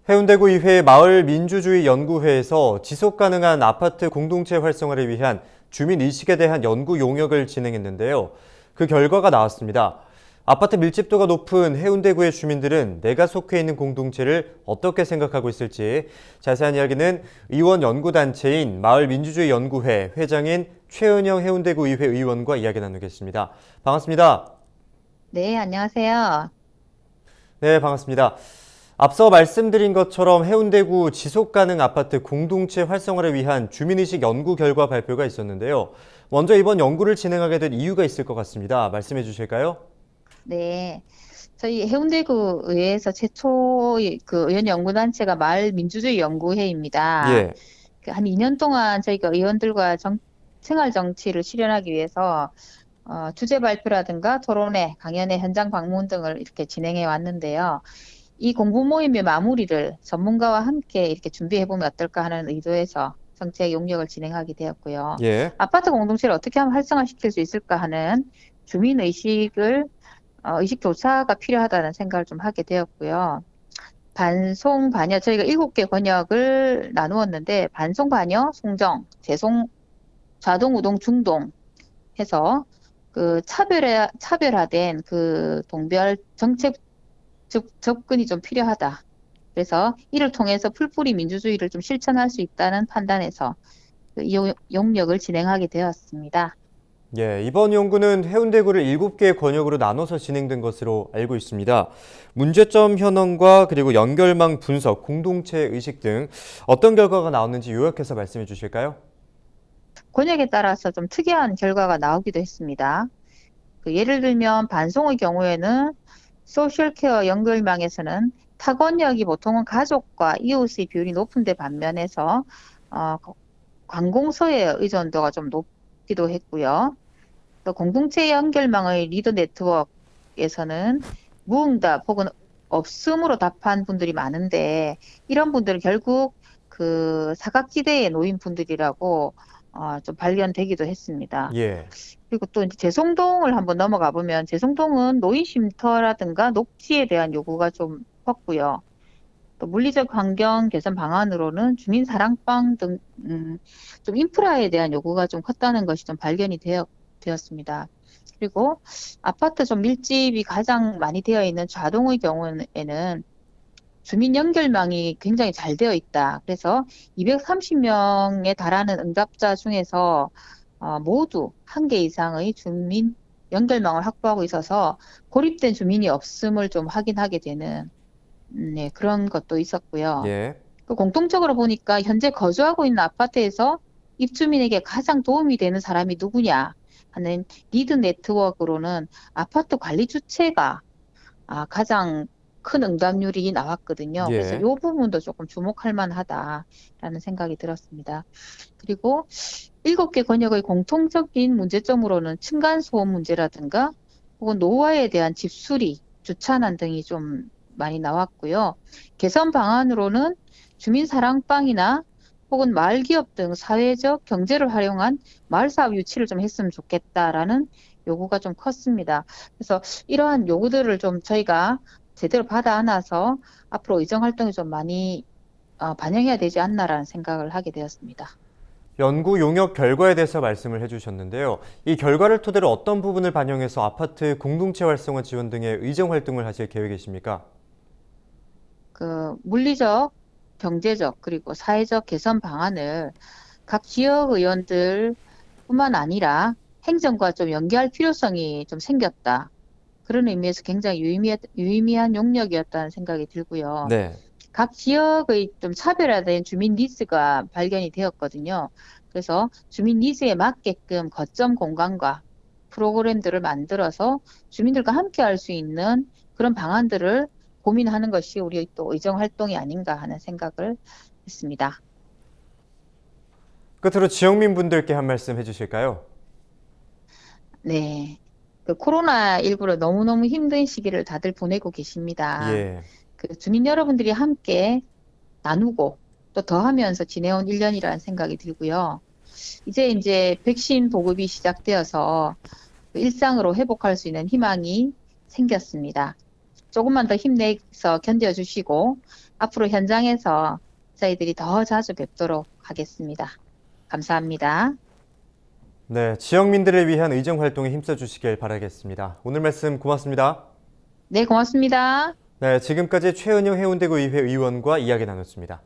해운대구의회 마을민주주의연구회에서 지속가능한 아파트 공동체 활성화를 위한 주민의식에 대한 연구 용역을 진행했는데요. 그 결과가 나왔습니다. 아파트 밀집도가 높은 해운대구의 주민들은 내가 속해 있는 공동체를 어떻게 생각하고 있을지 자세한 이야기는 의원 연구단체인 마을민주주의연구회 회장인 최은영 해운대구의회 의원과 이야기 나누겠습니다. 반갑습니다. 네, 안녕하세요. 네, 반갑습니다. 앞서 말씀드린 것처럼 해운대구 지속가능 아파트 공동체 활성화를 위한 주민의식 연구 결과 발표가 있었는데요. 먼저 이번 연구를 진행하게 된 이유가 있을 것 같습니다. 말씀해 주실까요? 네, 저희 해운대구 의회에서 최초의 그 의원 연구단체가 마을민주주의 연구회입니다. 예. 한 2년 동안 저희가 의원들과 생활 정치를 실현하기 위해서 주제 발표라든가 토론회, 강연회, 현장 방문 등을 이렇게 진행해 왔는데요. 이 공부 모임의 마무리를 전문가와 함께 이렇게 준비해 보면 어떨까 하는 의도에서 정책 용역을 진행하게 되었고요. 예. 아파트 공동체를 어떻게 하면 활성화시킬 수 있을까 하는 주민 의식을 의식 조사가 필요하다는 생각을 좀 하게 되었고요. 반송, 반여, 저희가 7개 권역을 나누었는데, 반송, 반여, 송정, 재송, 좌동, 우동, 중동 해서 그 차별화된 그 동별 정책 접근이 좀 필요하다. 그래서 이를 통해서 풀뿌리 민주주의를 좀 실천할 수 있다는 판단에서 그 용역을 진행하게 되었습니다. 예, 이번 연구는 해운대구를 7개의 권역으로 나눠서 진행된 것으로 알고 있습니다. 문제점 현황과 그리고 연결망 분석, 공동체 의식 등 어떤 결과가 나왔는지 요약해서 말씀해 주실까요? 권역에 따라서 좀 특이한 결과가 나오기도 했습니다. 예를 들면 반송의 경우에는 소셜케어 연결망에서는 타권역이 보통은 가족과 이웃의 비율이 높은데 반면에서 어, 관공서의 의존도가 좀 높기도 했고요. 또 공동체 연결망의 리더 네트워크에서는 무응답 혹은 없음으로 답한 분들이 많은데 이런 분들은 결국 그 사각지대에 놓인 분들이라고 좀 발견되기도 했습니다. 예. 그리고 또 이제 재송동을 한번 넘어가 보면 재송동은 노인 쉼터라든가 녹지에 대한 요구가 좀 컸고요. 또 물리적 환경 개선 방안으로는 주민 사랑방 등 좀 인프라에 대한 요구가 좀 컸다는 것이 좀 발견이 되었습니다. 그리고 아파트 좀 밀집이 가장 많이 되어 있는 좌동의 경우에는 주민 연결망이 굉장히 잘 되어 있다. 그래서 230명에 달하는 응답자 중에서 모두 한 개 이상의 주민 연결망을 확보하고 있어서 고립된 주민이 없음을 좀 확인하게 되는 네, 그런 것도 있었고요. 예. 또 공통적으로 보니까 현재 거주하고 있는 아파트에서 입주민에게 가장 도움이 되는 사람이 누구냐 하는 리드 네트워크로는 아파트 관리 주체가 가장 큰 응답률이 나왔거든요. 그래서 이 예. 부분도 조금 주목할 만하다라는 생각이 들었습니다. 그리고 7개 권역의 공통적인 문제점으로는 층간소음 문제라든가 혹은 노후화에 대한 집수리, 주차난 등이 좀 많이 나왔고요. 개선 방안으로는 주민 사랑방이나 혹은 마을기업 등 사회적 경제를 활용한 마을사업 유치를 좀 했으면 좋겠다라는 요구가 좀 컸습니다. 그래서 이러한 요구들을 좀 저희가 제대로 받아 안아서 앞으로 의정 활동에 좀 많이 반영해야 되지 않나라는 생각을 하게 되었습니다. 연구 용역 결과에 대해서 말씀을 해주셨는데요. 이 결과를 토대로 어떤 부분을 반영해서 아파트 공동체 활성화 지원 등의 의정 활동을 하실 계획이십니까? 그 물리적, 경제적, 그리고 사회적 개선 방안을 각 지역 의원들뿐만 아니라 행정과 좀 연계할 필요성이 좀 생겼다. 그런 의미에서 굉장히 유의미한 용역이었다는 생각이 들고요. 네. 각 지역의 좀 차별화된 주민 니즈가 발견이 되었거든요. 그래서 주민 니즈에 맞게끔 거점 공간과 프로그램들을 만들어서 주민들과 함께 할 수 있는 그런 방안들을 고민하는 것이 우리 또 의정 활동이 아닌가 하는 생각을 했습니다. 끝으로 지역민분들께 한 말씀 해주실까요? 네. 그 코로나19로 너무너무 힘든 시기를 다들 보내고 계십니다. 예. 그 주민 여러분들이 함께 나누고 또 더하면서 지내온 1년이라는 생각이 들고요. 이제 백신 보급이 시작되어서 일상으로 회복할 수 있는 희망이 생겼습니다. 조금만 더 힘내서 견뎌주시고 앞으로 현장에서 저희들이 더 자주 뵙도록 하겠습니다. 감사합니다. 네, 지역민들을 위한 의정 활동에 힘써 주시길 바라겠습니다. 오늘 말씀 고맙습니다. 네, 고맙습니다. 네, 지금까지 최은영 해운대구 의회 의원과 이야기 나눴습니다.